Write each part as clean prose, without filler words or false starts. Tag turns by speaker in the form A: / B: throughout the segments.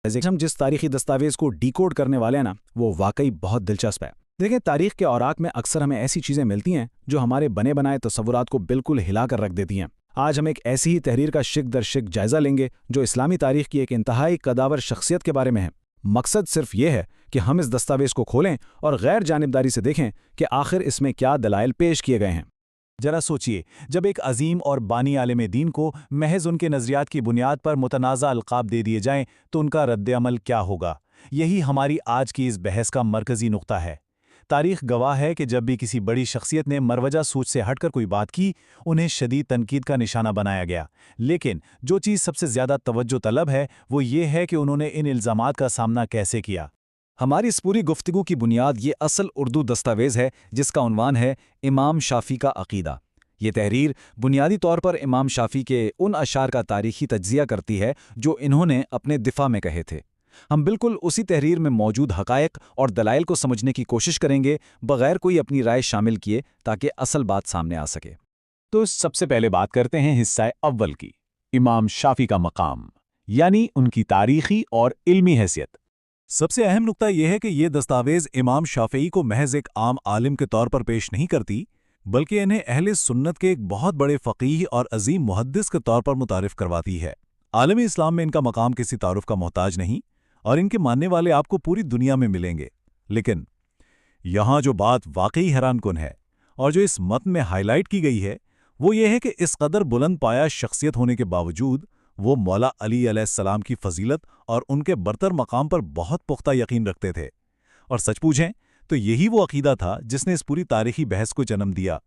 A: हम जिस तारीखी दस्तावेज को डिकोड करने वाले हैं ना, वो वाकई बहुत दिलचस्प है। देखें, तारीख के औराक में अक्सर हमें ऐसी चीज़ें मिलती हैं जो हमारे बने बनाए तसव्वुरात को बिल्कुल हिलाकर रख देती हैं। आज हम एक ऐसी ही तहरीर का शिक दर शिक जायज़ा लेंगे जो इस्लामी तारीख की एक इंतहाई कदावर शख्सियत के बारे में है। मकसद सिर्फ ये है कि हम इस दस्तावेज को खोलें और गैर जानिबदारी से देखें कि आखिर इसमें क्या दलाइल पेश किए गए हैं।
B: जरा सोचिए, जब एक अजीम और बानी आलिम दीन को महज उनके नज़रियात की बुनियाद पर मुतनाज़ा अलक़ाब दे दिए जाएं तो उनका रद्द-ए-अमल क्या होगा। यही हमारी आज की इस बहस का मरकज़ी नुक्ता है। तारीख़ गवाह है कि जब भी किसी बड़ी शख्सियत ने मरवजा सूच से हटकर कोई बात की, उन्हें शदीद तनकीद का निशाना बनाया गया। लेकिन जो चीज़ सबसे ज़्यादा तवज्जो तलब है वो ये है कि उन्होंने इन इल्ज़ामात का सामना कैसे किया।
C: हमारी इस पूरी गुफ्तगू की बुनियाद ये असल उर्दू दस्तावेज़ है जिसका उन्वान है इमाम शाफ़ी का अक़ीदा। ये तहरीर बुनियादी तौर पर इमाम शाफ़ी के उन अशार का तारीख़ी तज्ज़िया करती है जो इन्होंने अपने दिफ़ा में कहे थे। हम बिल्कुल उसी तहरीर में मौजूद हक़ाइक़ और दलाइल को समझने की कोशिश करेंगे बग़ैर कोई अपनी राय शामिल किए, ताकि असल बात सामने आ सके।
B: तो सबसे पहले बात करते हैं हिस्सा अव्वल की, इमाम शाफ़ी का मकाम, यानी उनकी तारीख़ी और इल्मी हैसियत। सबसे अहम नुक्ता यह है कि यह दस्तावेज़ इमाम शाफ़ी को महज एक आम आलिम के तौर पर पेश नहीं करती, बल्कि इन्हें अहले सुन्नत के एक बहुत बड़े फ़क़ीह और अजीम मुहद्दिस के तौर पर मुतारिफ़ करवाती है। आलमी इस्लाम में इनका मकाम किसी तारुफ़ का मोहताज नहीं, और इनके मानने वाले आपको पूरी दुनिया में मिलेंगे। लेकिन यहाँ जो बात वाकई हैरानकुन है और जो इस मतन में हाईलाइट की गई है वो ये है कि इस कदर बुलंद पाया शख्सियत होने के बावजूद वो मौला अली अलैहिस्सलाम की फजीलत और उनके बरतर मकाम पर बहुत पुख्ता यकीन रखते थे। और सच पूछें तो यही वो अकीदा था जिसने इस पूरी तारीखी बहस को जन्म दिया।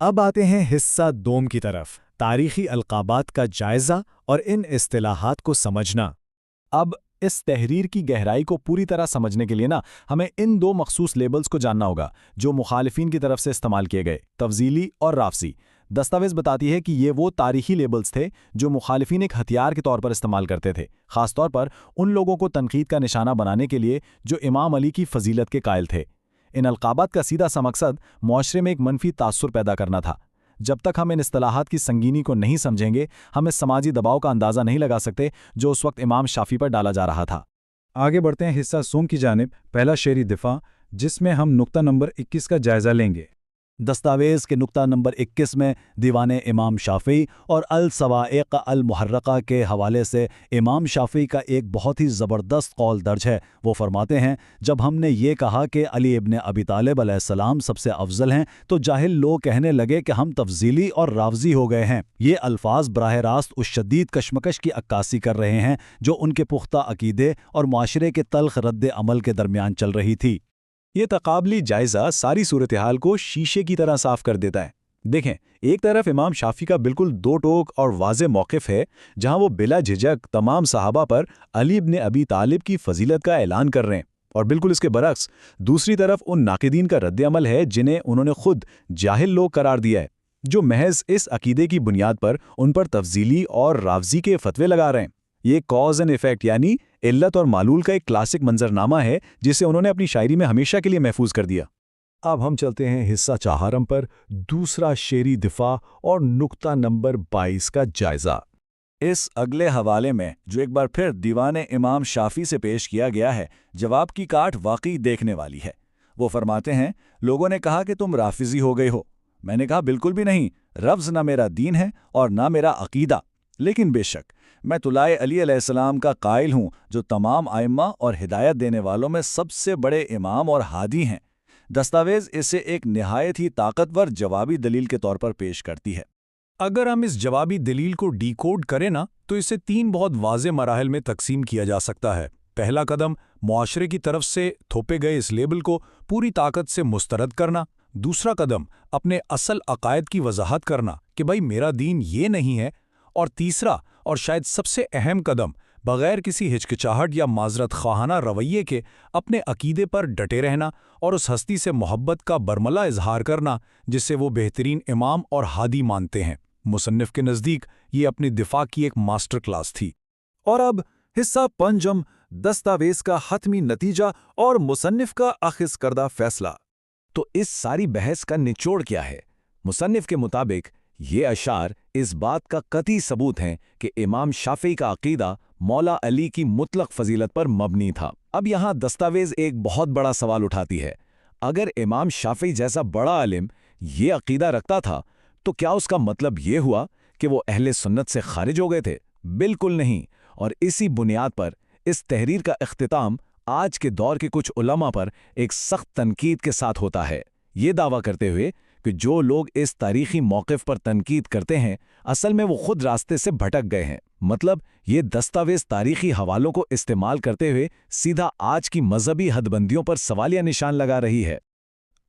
A: अब आते हैं हिस्सा दोम की तरफ, तारीखी अलक़ाबात का जायज़ा और इन इस्तिलाहात को समझना। अब इस तहरीर की गहराई को पूरी तरह समझने के लिए हमें इन दो मखसूस लेबल्स को जानना होगा जो मुखालिफिन की तरफ से इस्तेमाल किए गए, तफजीली और राफसी। दस्तावेज़ बताती है कि ये वो तारीखी लेबल्स थे जो मुखालिफिन एक हथियार के तौर पर इस्तेमाल करते थे, ख़ास तौर पर उन लोगों को तनकीद का निशाना बनाने के लिए जो इमाम अली की फजीलत के कायल थे। इन अलक़ाबात का सीधा सा मकसद मुआशरे में एक मनफी तासुर पैदा करना था। जब तक हम इन इस्तिलाहात की संगीनी को नहीं समझेंगे, हम इस समाजी दबाव का अंदाज़ा नहीं लगा सकते जो उस वक्त इमाम शाफ़ी पर डाला जा रहा था।
D: आगे बढ़ते हैं हिस्सा सोम की जानिब, पहला शेरी दिफा, जिसमें हम नुक्ता नंबर 21 का जायज़ा लेंगे।
B: दस्तावेज़ के नुक्ता नंबर 21 में दीवाने इमाम शाफ़ी और अल-सवाइक़ अल-मुहर्रक़ा के हवाले से इमाम शाफ़ी का एक बहुत ही ज़बरदस्त कौल दर्ज है। वो फरमाते हैं, जब हमने ये कहा कि अली इब्न अबी तालिब अलैहिस्सलाम सबसे अफजल हैं तो जाहिल लोग कहने लगे कि हम तफजीली और रावजी हो गए हैं। ये अल्फाज बराह रास्त उस शदीद कशमकश की अक्कासी कर रहे हैं जो उनके पुख्ता अकीदे और माशरे के तल्ख़ रद्द अमल के दरमियान चल रही थी। ये तकाबली जायज़ा सारी सूरत हाल को शीशे की तरह साफ कर देता है। देखें, एक तरफ इमाम शाफ़ी का बिल्कुल दो टोक और वाज़े मौक़िफ़ है जहां वो बिला झिझक तमाम सहाबा पर अली इब्न अबी तालिब की फजीलत का ऐलान कर रहे हैं, और बिल्कुल इसके बरक्स दूसरी तरफ उन नाक़िदीन का रद्द अमल है जिन्हें उन्होंने खुद जाहिल लोग करार दिया है, जो महज इस अकीदे की बुनियाद पर उन पर तफजीली और रावजी के फतवे लगा रहे हैं। ये कॉज एंड इफेक्ट यानी इल्लत और मालूल का एक क्लासिक मंजरनामा है जिसे उन्होंने अपनी शायरी में हमेशा के लिए महफूज कर दिया।
D: अब हम चलते हैं हिस्सा चहारम पर, दूसरा शेरी दिफा और नुक्ता नंबर 22 का जायज़ा।
B: इस अगले हवाले में जो एक बार फिर दीवाने इमाम शाफ़ी से पेश किया गया है, जवाब की काट वाकई देखने वाली है। वो फरमाते हैं, लोगों ने कहा कि तुम राफिजी हो गए हो। मैंने कहा बिल्कुल भी नहीं, रफ्ज़ ना मेरा दीन है और ना मेरा अकीदा, लेकिन बेशक मैं तुलाए अली अलैहिस्सलाम का कायल हूँ जो तमाम आइम्मा और हिदायत देने वालों में सबसे बड़े इमाम और हादी हैं। दस्तावेज़ इसे एक निहायत ही ताकतवर जवाबी दलील के तौर पर पेश करती है।
E: अगर हम इस जवाबी दलील को डिकोड करें तो इसे तीन बहुत वाज़े मराहल में तकसीम किया जा सकता है। पहला कदम मुआशरे की तरफ से थोपे गए इस लेबल को पूरी ताकत से मुस्तरद करना। दूसरा कदम अपने असल अकायद की वजाहत करना कि भाई मेरा दीन ये नहीं है। और तीसरा और शायद सबसे अहम कदम, बग़ैर किसी हिचकिचाहट या माजरत ख़्वाहाना रवैये के अपने अकीदे पर डटे रहना और उस हस्ती से मोहब्बत का बरमला इजहार करना जिसे वो बेहतरीन इमाम और हादी मानते हैं। मुसन्निफ के नज़दीक ये अपनी दिफा की एक मास्टर क्लास थी।
C: और अब हिस्सा पंजम, दस्तावेज़ का हतमी नतीजा और मुसन्निफ का अख़ज़ करदा फैसला। तो इस सारी बहस का निचोड़ क्या है? मुसन्निफ के मुताबिक ये अशार इस बात का कतई सबूत हैं कि इमाम शाफ़ी का अक़ीदा مولا علی کی مطلق فضیلت پر مبنی تھا۔ اب یہاں دستاویز ایک بہت بڑا سوال اٹھاتی ہے۔ اگر امام شافعی جیسا بڑا عالم یہ عقیدہ رکھتا تھا تو کیا اس کا مطلب یہ ہوا کہ وہ اہل سنت سے خارج ہو گئے تھے؟ بالکل نہیں، اور اسی بنیاد پر اس تحریر کا اختتام آج کے دور کے کچھ علماء پر ایک سخت تنقید کے ساتھ ہوتا ہے، یہ دعویٰ کرتے ہوئے کہ جو لوگ اس تاریخی موقف پر تنقید کرتے ہیں اصل میں وہ خود راستے سے بھٹک گئے ہیں۔ مطلب یہ دستاویز تاریخی حوالوں کو استعمال کرتے ہوئے سیدھا آج کی مذہبی حد بندیوں پر سوالیہ نشان لگا رہی ہے۔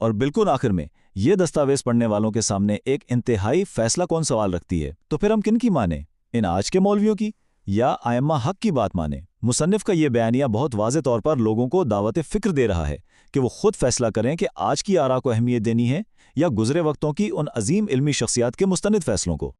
B: اور بالکل آخر میں یہ دستاویز پڑھنے والوں کے سامنے ایک انتہائی فیصلہ کون سوال رکھتی ہے، تو پھر ہم کن کی مانیں؟ ان آج کے مولویوں کی یا ائمہ حق کی بات مانیں؟ مصنف کا یہ بیانیہ بہت واضح طور پر لوگوں کو دعوت فکر دے رہا ہے کہ وہ خود فیصلہ کریں کہ آج کی آراء کو اہمیت دینی ہے یا گزرے وقتوں کی ان عظیم علمی شخصیات کے مستند فیصلوں کو۔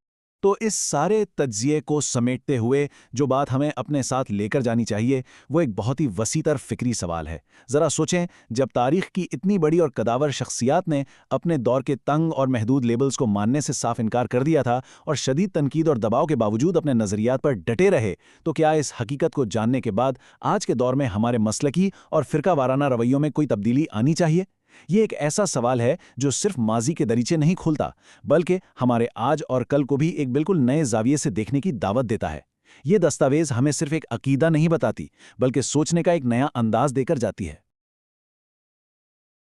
A: تو اس سارے تجزیے کو سمیٹتے ہوئے جو بات ہمیں اپنے ساتھ لے کر جانی چاہیے وہ ایک بہت ہی وسیع تر فکری سوال ہے۔ ذرا سوچیں، جب تاریخ کی اتنی بڑی اور قداور شخصیات نے اپنے دور کے تنگ اور محدود لیبلز کو ماننے سے صاف انکار کر دیا تھا اور شدید تنقید اور دباؤ کے باوجود اپنے نظریات پر ڈٹے رہے، تو کیا اس حقیقت کو جاننے کے بعد آج کے دور میں ہمارے مسلکی اور فرقہ وارانہ رویوں میں کوئی تبدیلی آنی چاہیے؟ یہ ایک ایسا سوال ہے جو صرف ماضی کے دریچے نہیں کھولتا بلکہ ہمارے آج اور کل کو بھی ایک بالکل نئے زاویے سے دیکھنے کی دعوت دیتا ہے۔ یہ دستاویز ہمیں صرف ایک عقیدہ نہیں بتاتی بلکہ سوچنے کا ایک نیا انداز دے کر جاتی ہے۔